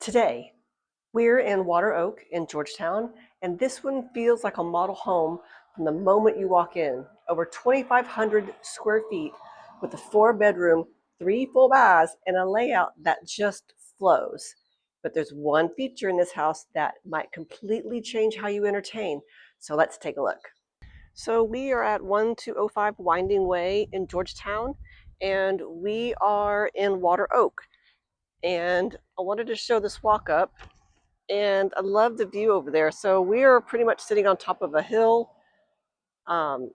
Today, we're in Water Oak in Georgetown, and this one feels like a model home from the moment you walk in. Over 2,500 square feet with a 4-bedroom, 3 full baths, and a layout that just flows. But there's one feature in this house that might completely change how you entertain. So let's take a look. So we are at 1205 Winding Way in Georgetown, and we are in Water Oak. And I wanted to show this walk up, and I love the view over there. So we are pretty much sitting on top of a hill um,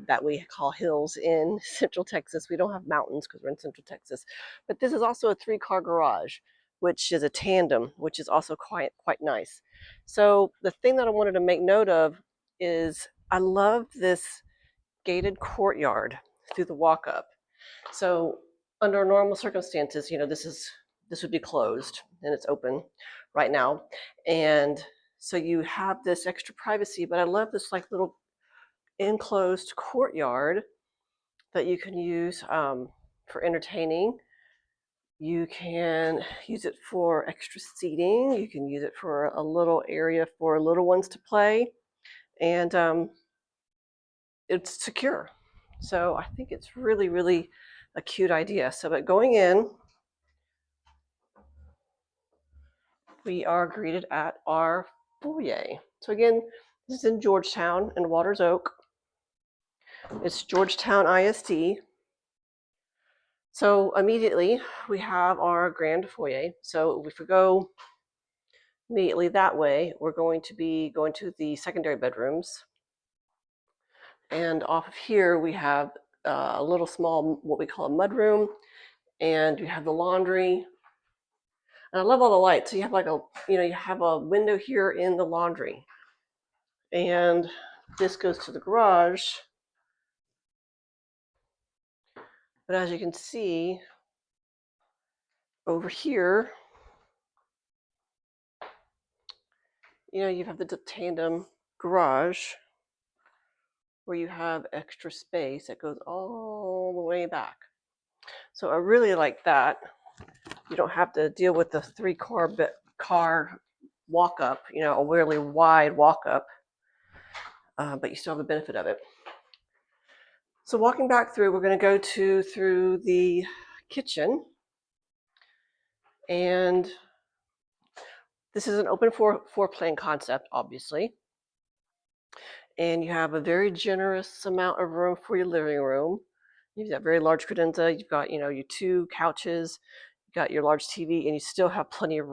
that we call hills in Central Texas. We don't have mountains because we're in Central Texas, but this is also a 3-car garage, which is a tandem, which is also quite nice. So the thing that I wanted to make note of is I love this gated courtyard through the walk up. So under normal circumstances, this would be closed and it's open right now. And so you have this extra privacy, but I love this like little enclosed courtyard that you can use for entertaining. You can use it for extra seating. You can use it for a little area for little ones to play. And it's secure. So I think it's really a cute idea. So, but going in, we are greeted at our foyer. So again, this is in Georgetown in Waters Oak. It's Georgetown ISD. So immediately we have our grand foyer. So if we go immediately that way, we're going to be going to the secondary bedrooms. And off of here, we have a little small, what we call a mud room. And you have the laundry. And I love all the lights. So you have like you have a window here in the laundry. And this goes to the garage. But as you can see over here, you have the tandem garage where you have extra space that goes all the way back. So I really like that. You don't have to deal with the 3-car walk up, a really wide walk up, but you still have the benefit of it. So walking back through, we're going to go through the kitchen, and this is an open floor plan concept, obviously. And you have a very generous amount of room for your living room. You've got very large credenza. You've got, your 2 couches. You've got your large TV, and you still have plenty of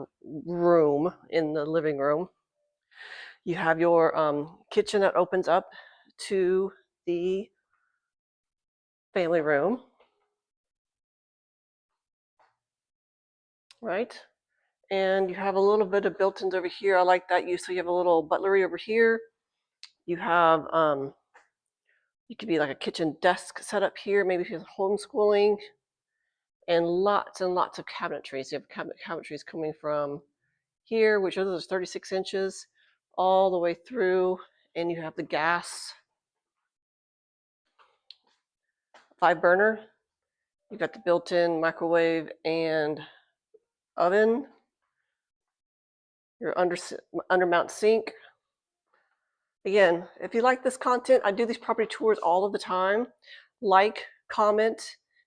room in the living room. You have your kitchen that opens up to the family room, right? And you have a little bit of built-ins over here. I like that. So you have a little butlery over here. You have, you could be like a kitchen desk set up here, maybe if you're homeschooling, and lots of cabinetries. You have cabinetries coming from here, which are those 36 inches, all the way through, and you have the gas 5-burner. You've got the built-in microwave and oven, your undermount sink. Again, if you like this content, I do these property tours all of the time. Like, comment.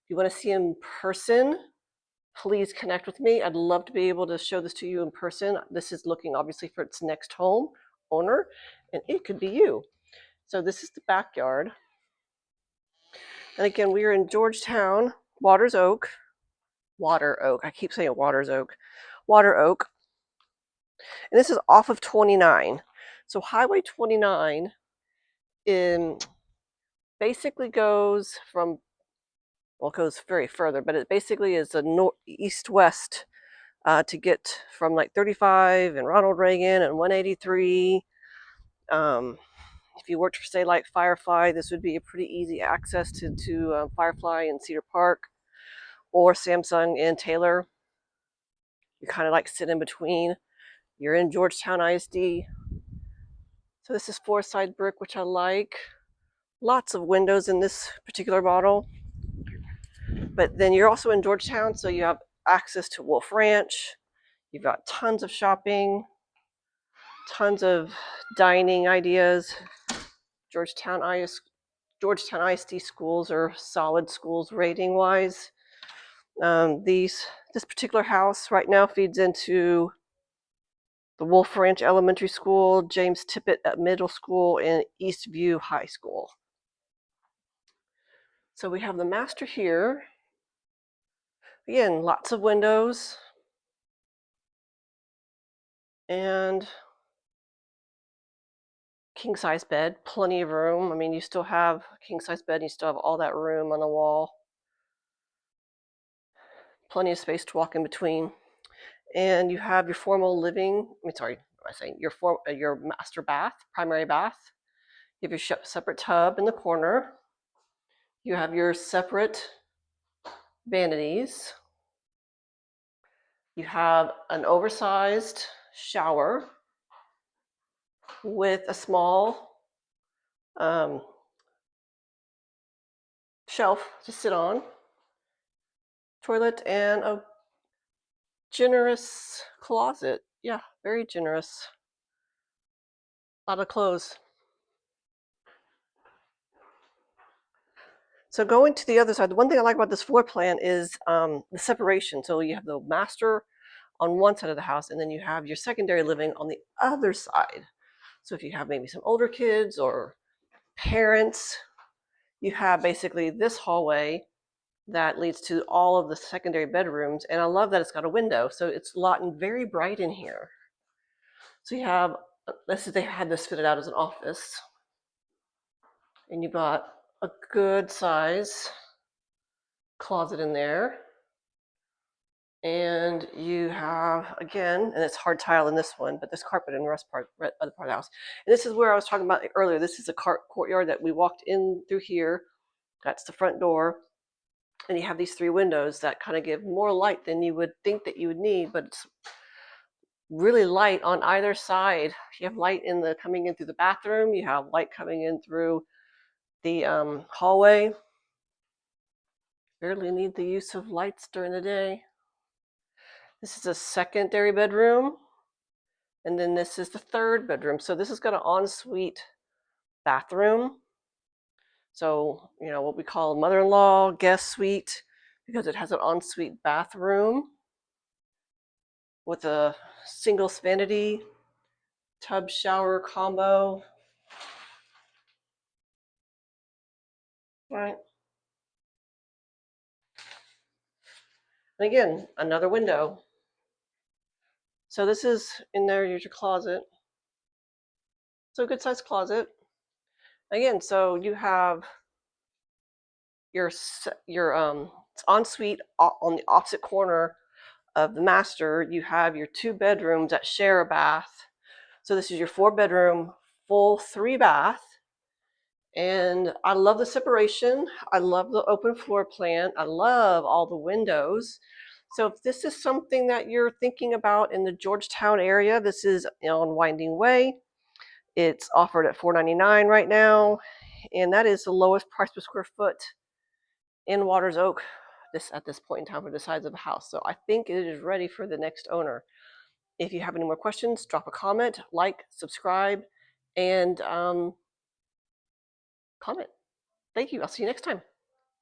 If you want to see in person, please connect with me. I'd love to be able to show this to you in person. This is looking obviously for its next home owner, and it could be you. So this is the backyard. And again, we are in Georgetown, Water Oak. I keep saying Water Oak. And this is off of 29. So Highway 29 basically goes from, well, it goes very further, but it basically is a east-west to get from like 35 and Ronald Reagan and 183. If you worked for, say, like Firefly, this would be a pretty easy access to Firefly in Cedar Park or Samsung in Taylor. You kind of like sit in between. You're in Georgetown ISD. So this is 4-side brick, which I like. Lots of windows in this particular model. But then you're also in Georgetown, so you have access to Wolf Ranch. You've got tons of shopping, tons of dining ideas. Georgetown ISD schools are solid schools rating wise. This particular house right now feeds into the Wolf Ranch Elementary School, James Tippett Middle School, and Eastview High School. So we have the master here. Again, lots of windows. And king size bed, plenty of room. I mean, you still have a king size bed, and you still have all that room on the wall. Plenty of space to walk in between. And you have your formal living, your master bath, primary bath. You have your separate tub in the corner. You have your separate vanities. You have an oversized shower with a small shelf to sit on, toilet, and a generous closet. Yeah, very generous. A lot of clothes. So going to the other side, the one thing I like about this floor plan is the separation. So you have the master on one side of the house, and then you have your secondary living on the other side. So if you have maybe some older kids or parents, you have basically this hallway that leads to all of the secondary bedrooms. And I love that it's got a window. So it's a lot and very bright in here. So you have, they had this fitted out as an office. And you've got a good size closet in there. And you have, again, and it's hard tile in this one, but there's carpet in the other part of the house. And this is where I was talking about earlier. This is a courtyard that we walked in through here. That's the front door. And you have these 3 windows that kind of give more light than you would think that you would need, but it's really light on either side. You have light coming in through the bathroom. You have light coming in through the hallway. Barely need the use of lights during the day. This is a secondary bedroom. And then this is the 3rd bedroom. So this has got an ensuite bathroom. So, what we call a mother-in-law guest suite, because it has an ensuite bathroom with a single vanity, tub shower combo. Right. And again, another window. So this is in there, here's your closet. So a good sized closet. Again, so you have your ensuite on the opposite corner of the master. You have your 2 bedrooms that share a bath. So this is your 4-bedroom, full 3 bath. And I love the separation. I love the open floor plan. I love all the windows. So if this is something that you're thinking about in the Georgetown area, this is on Winding Way. It's offered at $4.99 right now, and that is the lowest price per square foot in Waters Oak at this point in time for the size of the house. So I think it is ready for the next owner. If you have any more questions, drop a comment, like, subscribe, and comment. Thank you. I'll see you next time.